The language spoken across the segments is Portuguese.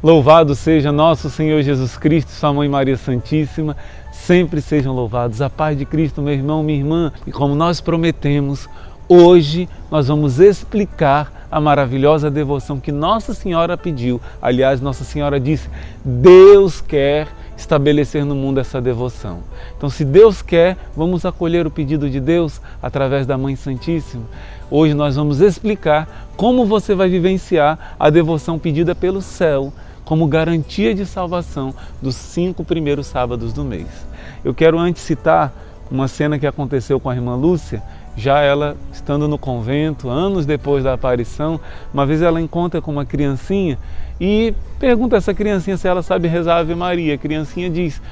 Louvado seja nosso Senhor Jesus Cristo, sua Mãe Maria Santíssima, sempre sejam louvados. A paz de Cristo, meu irmão, minha irmã. E como nós prometemos, hoje nós vamos explicar a maravilhosa devoção que Nossa Senhora pediu. Aliás, Nossa Senhora disse, Deus quer estabelecer no mundo essa devoção. Então, se Deus quer, vamos acolher o pedido de Deus através da Mãe Santíssima. Hoje nós vamos explicar como você vai vivenciar a devoção pedida pelo céu, como garantia de salvação dos 5 primeiros sábados do mês. Eu quero antes citar uma cena que aconteceu com a irmã Lúcia, já ela estando no convento, anos depois da aparição. Uma vez ela encontra com uma criancinha e pergunta a essa criancinha se ela sabe rezar a Ave Maria. A criancinha diz,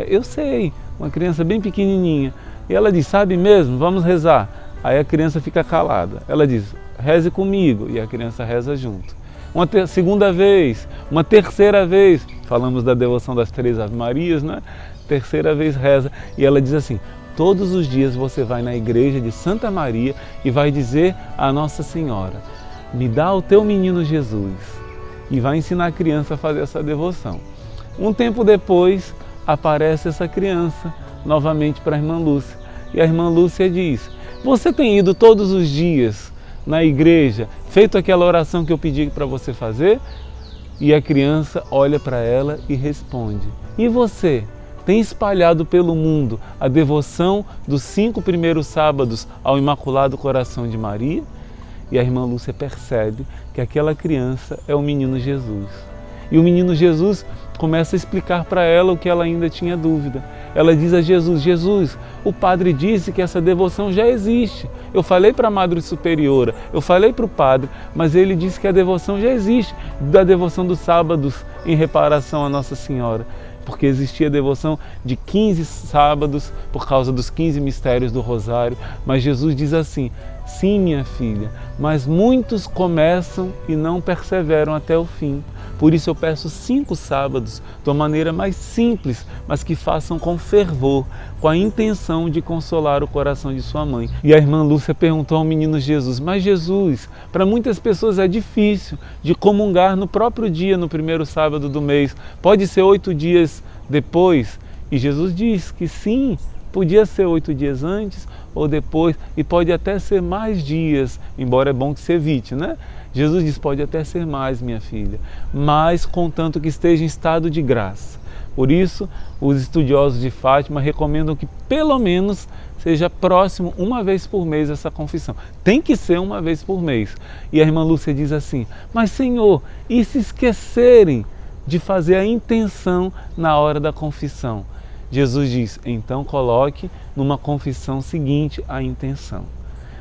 eu sei, uma criança bem pequenininha. E ela diz, sabe mesmo? Vamos rezar. Aí a criança fica calada. Ela diz, reze comigo. E a criança reza junto. Uma segunda vez, uma terceira vez, falamos da devoção das 3 Ave Marias, né? Terceira vez reza. E ela diz assim, todos os dias você vai na igreja de Santa Maria e vai dizer à Nossa Senhora, me dá o teu menino Jesus. E vai ensinar a criança a fazer essa devoção. Um tempo depois, aparece essa criança novamente para a irmã Lúcia. E a irmã Lúcia diz, você tem ido todos os dias na igreja, feito aquela oração que eu pedi para você fazer? E a criança olha para ela e responde, e você? Tem espalhado pelo mundo a devoção dos 5 primeiros sábados ao Imaculado Coração de Maria? E a irmã Lúcia percebe que aquela criança é o menino Jesus. E o menino Jesus começa a explicar para ela o que ela ainda tinha dúvida. Ela diz a Jesus, Jesus, o padre disse que essa devoção já existe. Eu falei para a Madre Superiora, eu falei para o padre, mas ele disse que a devoção já existe, da devoção dos sábados em reparação à Nossa Senhora. Porque existia a devoção de 15 sábados por causa dos 15 mistérios do Rosário. Mas Jesus diz assim, sim, minha filha, mas muitos começam e não perseveram até o fim. Por isso eu peço 5 sábados, de uma maneira mais simples, mas que façam com fervor, com a intenção de consolar o coração de sua mãe. E a irmã Lúcia perguntou ao menino Jesus, mas Jesus, para muitas pessoas é difícil de comungar no próprio dia, no primeiro sábado do mês. Pode ser 8 dias depois? E Jesus diz que sim, podia ser 8 dias antes ou depois, e pode até ser mais dias, embora é bom que se evite, né? Jesus diz, pode até ser mais, minha filha, mas contanto que esteja em estado de graça. Por isso, os estudiosos de Fátima recomendam que pelo menos seja próximo 1 vez por mês essa confissão. Tem que ser 1 vez por mês. E a irmã Lúcia diz assim, mas Senhor, e se esquecerem de fazer a intenção na hora da confissão? Jesus diz, então coloque numa confissão seguinte a intenção.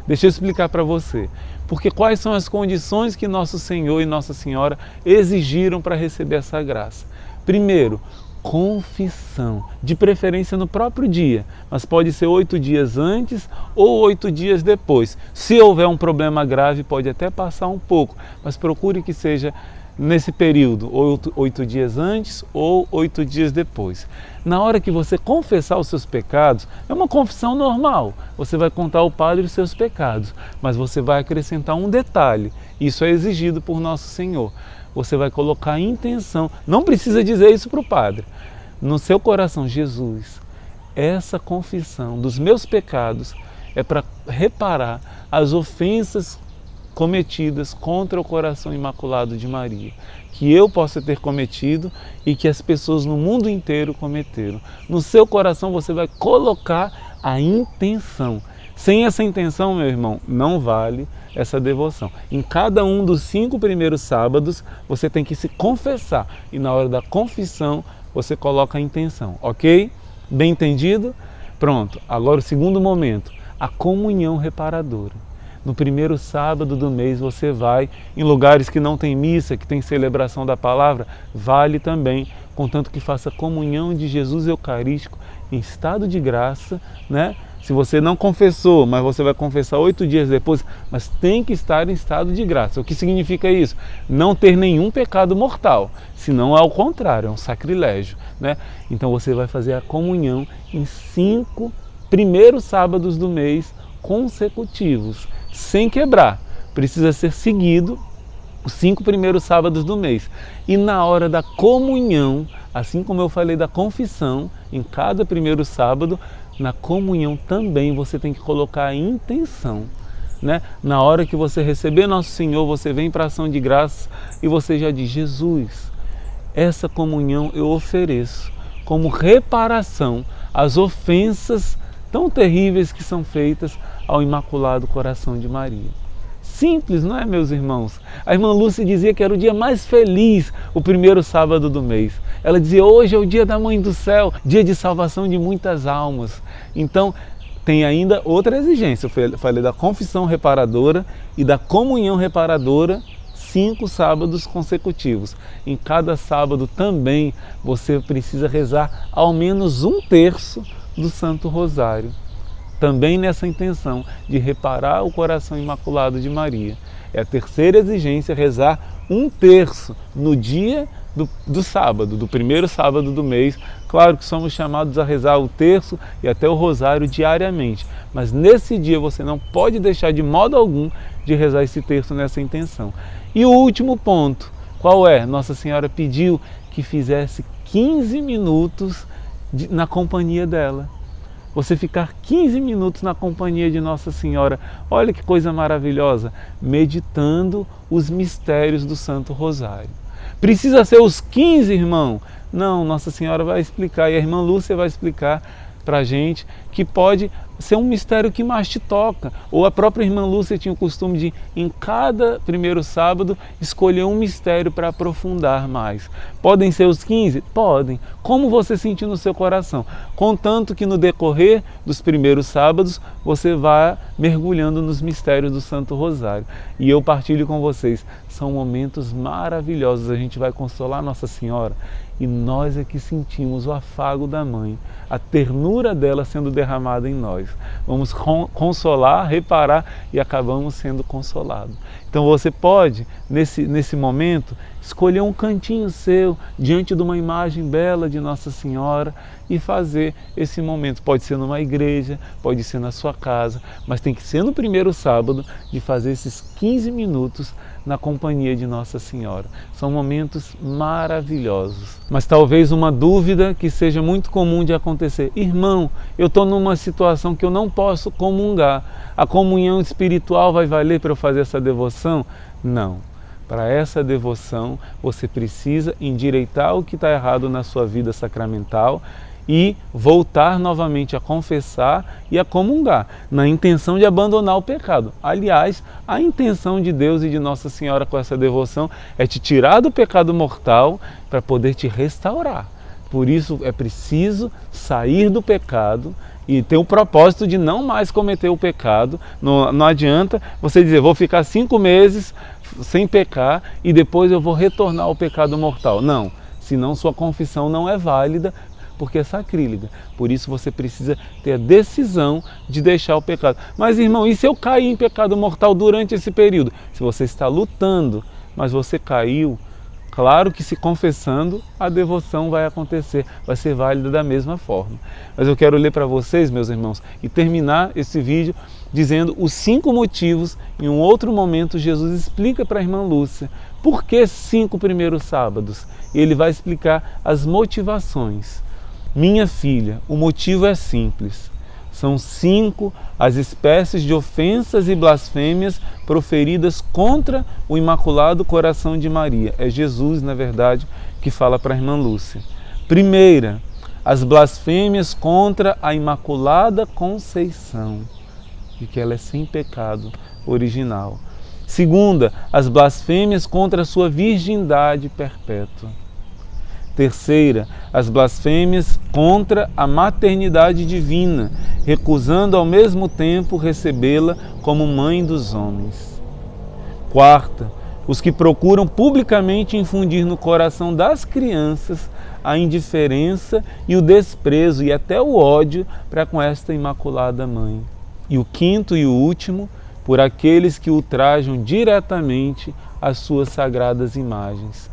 Deixa eu explicar para você, porque quais são as condições que Nosso Senhor e Nossa Senhora exigiram para receber essa graça? Primeiro, confissão, de preferência no próprio dia, mas pode ser 8 dias antes ou 8 dias depois. Se houver um problema grave, pode até passar um pouco, mas procure que seja nesse período, 8 dias antes ou 8 dias depois. Na hora que você confessar os seus pecados, é uma confissão normal, você vai contar ao padre os seus pecados, mas você vai acrescentar um detalhe, isso é exigido por Nosso Senhor. Você vai colocar a intenção, não precisa dizer isso para o padre, no seu coração, Jesus, essa confissão dos meus pecados é para reparar as ofensas cometidas contra o coração imaculado de Maria, que eu possa ter cometido e que as pessoas no mundo inteiro cometeram. No seu coração você vai colocar a intenção. Sem essa intenção, meu irmão, não vale essa devoção. Em cada um dos 5 primeiros sábados, você tem que se confessar. E na hora da confissão, você coloca a intenção, ok? Bem entendido? Pronto. Agora o segundo momento, a comunhão reparadora. No primeiro sábado do mês você vai em lugares que não tem missa, que tem celebração da palavra, vale também, contanto que faça comunhão de Jesus Eucarístico em estado de graça, né? Se você não confessou, mas você vai confessar 8 dias depois, mas tem que estar em estado de graça. O que significa isso? Não ter nenhum pecado mortal, senão ao contrário, é um sacrilégio, né? Então você vai fazer a comunhão em 5 primeiros sábados do mês consecutivos, sem quebrar. Precisa ser seguido os 5 primeiros sábados do mês. E na hora da comunhão, assim como eu falei da confissão, em cada primeiro sábado, na comunhão também você tem que colocar a intenção, né? Na hora que você receber Nosso Senhor, você vem para a ação de graças e você já diz: Jesus, essa comunhão eu ofereço como reparação às ofensas tão terríveis que são feitas ao Imaculado Coração de Maria. Simples, não é, meus irmãos? A irmã Lúcia dizia que era o dia mais feliz, o primeiro sábado do mês. Ela dizia: hoje é o dia da Mãe do Céu, dia de salvação de muitas almas. Então, tem ainda outra exigência. Eu falei da confissão reparadora e da comunhão reparadora, 5 sábados consecutivos. Em cada sábado também você precisa rezar ao menos 1/3 do Santo Rosário. Também nessa intenção de reparar o coração imaculado de Maria. É a terceira exigência, rezar 1/3 no dia do sábado, do primeiro sábado do mês. Claro que somos chamados a rezar o terço e até o rosário diariamente, mas nesse dia você não pode deixar de modo algum de rezar esse terço nessa intenção. E o último ponto, qual é? Nossa Senhora pediu que fizesse 15 minutos na companhia dela. Você ficar 15 minutos na companhia de Nossa Senhora, olha que coisa maravilhosa, meditando os mistérios do Santo Rosário. Precisa ser os 15, irmão? Não, Nossa Senhora vai explicar, e a irmã Lúcia vai explicar para a gente que pode ser um mistério que mais te toca. Ou a própria irmã Lúcia tinha o costume de, em cada primeiro sábado, escolher um mistério para aprofundar mais. Podem ser os 15? Podem. Como você sentir no seu coração. Contanto que no decorrer dos primeiros sábados, você vá mergulhando nos mistérios do Santo Rosário. E eu partilho com vocês, são momentos maravilhosos. A gente vai consolar Nossa Senhora e nós é que sentimos o afago da Mãe, a ternura dela sendo derramada em nós. Vamos consolar, reparar e acabamos sendo consolados. Então você pode, nesse momento, escolher um cantinho seu, diante de uma imagem bela de Nossa Senhora e fazer esse momento. Pode ser numa igreja, pode ser na sua casa, mas tem que ser no primeiro sábado de fazer esses 15 minutos na companhia de Nossa Senhora. São momentos maravilhosos. Mas talvez uma dúvida que seja muito comum de acontecer: irmão, eu estou numa situação que eu não posso comungar. A comunhão espiritual vai valer para eu fazer essa devoção? Não. Para essa devoção, você precisa endireitar o que está errado na sua vida sacramental e voltar novamente a confessar e a comungar, na intenção de abandonar o pecado. Aliás, a intenção de Deus e de Nossa Senhora com essa devoção é te tirar do pecado mortal para poder te restaurar. Por isso é preciso sair do pecado e ter o propósito de não mais cometer o pecado. Não adianta você dizer: vou ficar 5 meses sem pecar e depois eu vou retornar ao pecado mortal. Não, senão sua confissão não é válida, porque é sacrílega. Por isso você precisa ter a decisão de deixar o pecado. Mas, irmão, e se eu cair em pecado mortal durante esse período? Se você está lutando, mas você caiu, claro que se confessando, a devoção vai acontecer, vai ser válida da mesma forma. Mas eu quero ler para vocês, meus irmãos, e terminar esse vídeo dizendo os 5 motivos. Em um outro momento, Jesus explica para a irmã Lúcia por que 5 primeiros sábados. Ele vai explicar as motivações. Minha filha, o motivo é simples. São 5 as espécies de ofensas e blasfêmias proferidas contra o Imaculado Coração de Maria. É Jesus, na verdade, que fala para a irmã Lúcia. Primeira, as blasfêmias contra a Imaculada Conceição, de que ela é sem pecado original. Segunda, as blasfêmias contra a sua virgindade perpétua. Terceira, as blasfêmias contra a maternidade divina, recusando ao mesmo tempo recebê-la como mãe dos homens. Quarta, os que procuram publicamente infundir no coração das crianças a indiferença e o desprezo e até o ódio para com esta Imaculada Mãe. E o quinto e o último, por aqueles que ultrajam diretamente as suas sagradas imagens.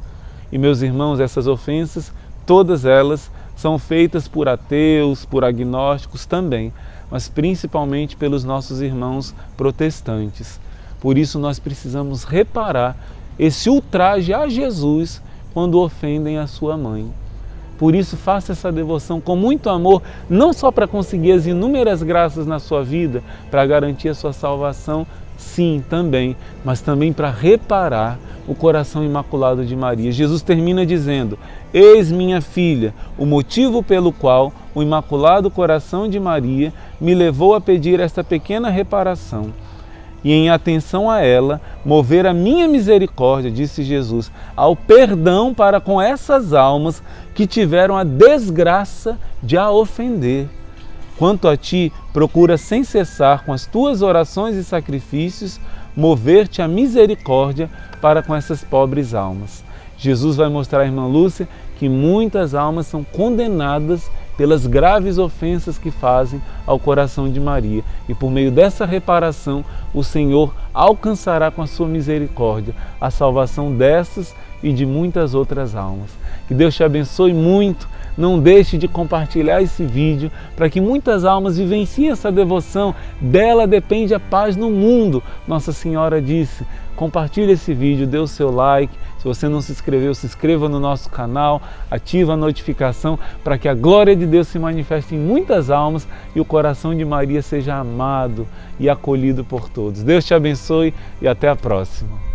E, meus irmãos, essas ofensas, todas elas, são feitas por ateus, por agnósticos também, mas principalmente pelos nossos irmãos protestantes. Por isso nós precisamos reparar esse ultraje a Jesus quando ofendem a sua mãe. Por isso, faça essa devoção com muito amor, não só para conseguir as inúmeras graças na sua vida, para garantir a sua salvação, sim, também, mas também para reparar o coração imaculado de Maria. Jesus termina dizendo: eis minha filha, o motivo pelo qual o imaculado coração de Maria me levou a pedir esta pequena reparação. E em atenção a ela, mover a minha misericórdia, disse Jesus, ao perdão para com essas almas que tiveram a desgraça de a ofender. Quanto a ti, procura sem cessar com as tuas orações e sacrifícios, mover-te a misericórdia para com essas pobres almas. Jesus vai mostrar à irmã Lúcia que muitas almas são condenadas pelas graves ofensas que fazem ao coração de Maria. E por meio dessa reparação, o Senhor alcançará com a sua misericórdia a salvação dessas e de muitas outras almas. Que Deus te abençoe muito. Não deixe de compartilhar esse vídeo para que muitas almas vivenciem essa devoção. Dela depende a paz no mundo. Nossa Senhora disse. Compartilhe esse vídeo, dê o seu like. Se você não se inscreveu, se inscreva no nosso canal, ativa a notificação para que a glória de Deus se manifeste em muitas almas e o coração de Maria seja amado e acolhido por todos. Deus te abençoe e até a próxima.